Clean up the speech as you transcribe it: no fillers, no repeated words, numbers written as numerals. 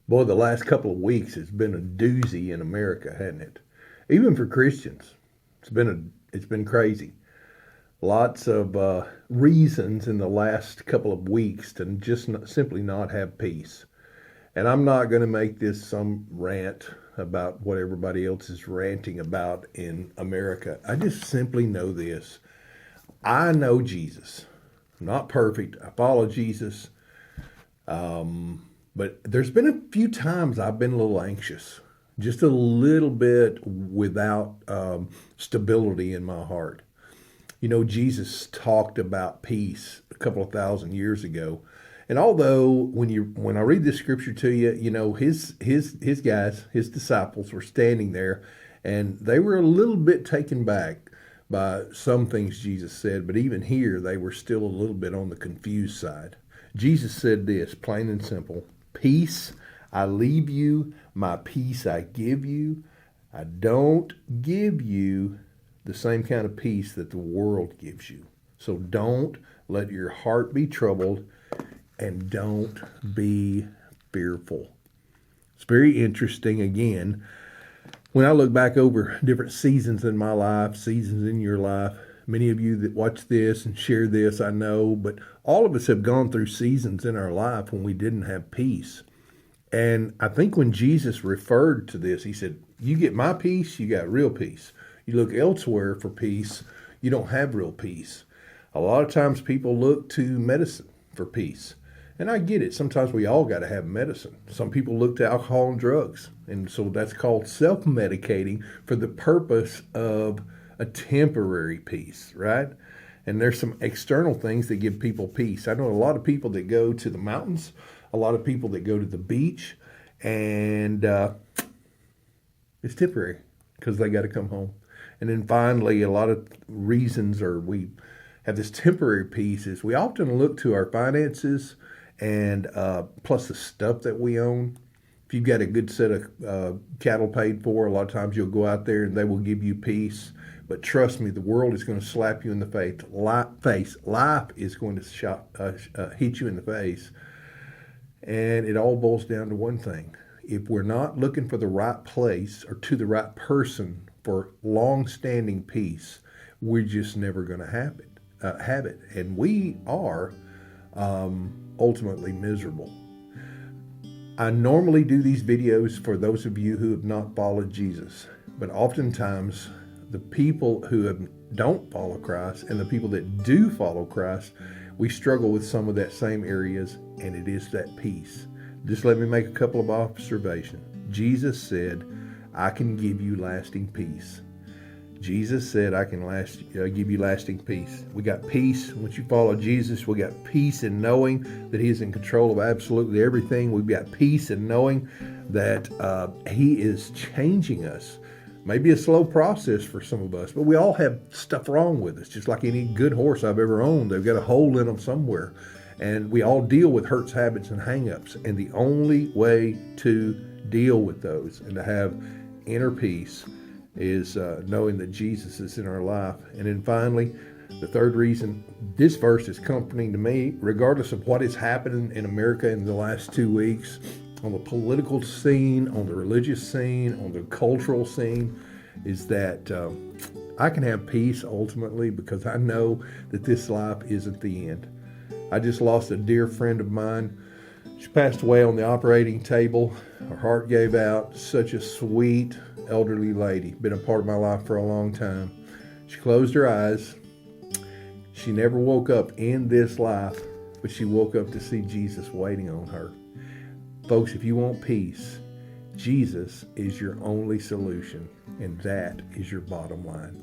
Boy, the last couple of weeks has been a doozy in America, hasn't it? Even for Christians, it's been crazy. Lots of reasons in the last couple of weeks to just simply not have peace. And I'm not going to make this some rant about what everybody else is ranting about in America. I just simply know this. I know Jesus. I'm not perfect. I follow Jesus. But there's been a few times I've been a little anxious, just a little bit without stability in my heart. You know, Jesus talked about peace a couple of thousand years ago. And although when I read this scripture to you, you know, his guys, his disciples were standing there and they were a little bit taken back by some things Jesus said, but even here they were still a little bit on the confused side. Jesus said this, plain and simple: peace I leave you, my peace I give you. I don't give you the same kind of peace that the world gives you. So don't let your heart be troubled and don't be fearful. It's very interesting. Again, when I look back over different seasons in my life, seasons in your life, many of you that watch this and share this, I know, but all of us have gone through seasons in our life when we didn't have peace. And I think when Jesus referred to this, he said, you get my peace, you got real peace. You look elsewhere for peace, you don't have real peace. A lot of times people look to medicine for peace. And I get it. Sometimes we all got to have medicine. Some people look to alcohol and drugs. And so that's called self-medicating for the purpose of a temporary peace, right? And there's some external things that give people peace. I know a lot of people that go to the mountains, a lot of people that go to the beach, and it's temporary because they got to come home. And then finally, a lot of reasons or we have this temporary peace is we often look to our finances and plus the stuff that we own. If you've got a good set of cattle paid for, a lot of times you'll go out there and they will give you peace. But trust me, the world is going to slap you in the face. Life is going to hit you in the face. And it all boils down to one thing. If we're not looking for the right place or to the right person for long-standing peace, we're just never going to have it. And we are ultimately miserable. I normally do these videos for those of you who have not followed Jesus, but oftentimes the people who don't follow Christ and the people that do follow Christ, we struggle with some of that same areas, and it is that peace. Just let me make a couple of observations. Jesus said, I can give you lasting peace. Jesus said, I can give you lasting peace. We got peace. Once you follow Jesus, we got peace in knowing that He is in control of absolutely everything. We've got peace in knowing that He is changing us. Maybe a slow process for some of us, but we all have stuff wrong with us. Just like any good horse I've ever owned, they've got a hole in them somewhere. And we all deal with hurts, habits, and hang-ups. And the only way to deal with those and to have inner peace is knowing that Jesus is in our life. And then finally, the third reason this verse is comforting to me, regardless of what is happening in America in the last 2 weeks, on the political scene, on the religious scene, on the cultural scene, is that I can have peace ultimately because I know that this life isn't the end. I just lost a dear friend of mine. She passed away on the operating table. Her heart gave out. Such a sweet, elderly lady. Been a part of my life for a long time. She closed her eyes. She never woke up in this life, but she woke up to see Jesus waiting on her. Folks, if you want peace, Jesus is your only solution, and that is your bottom line.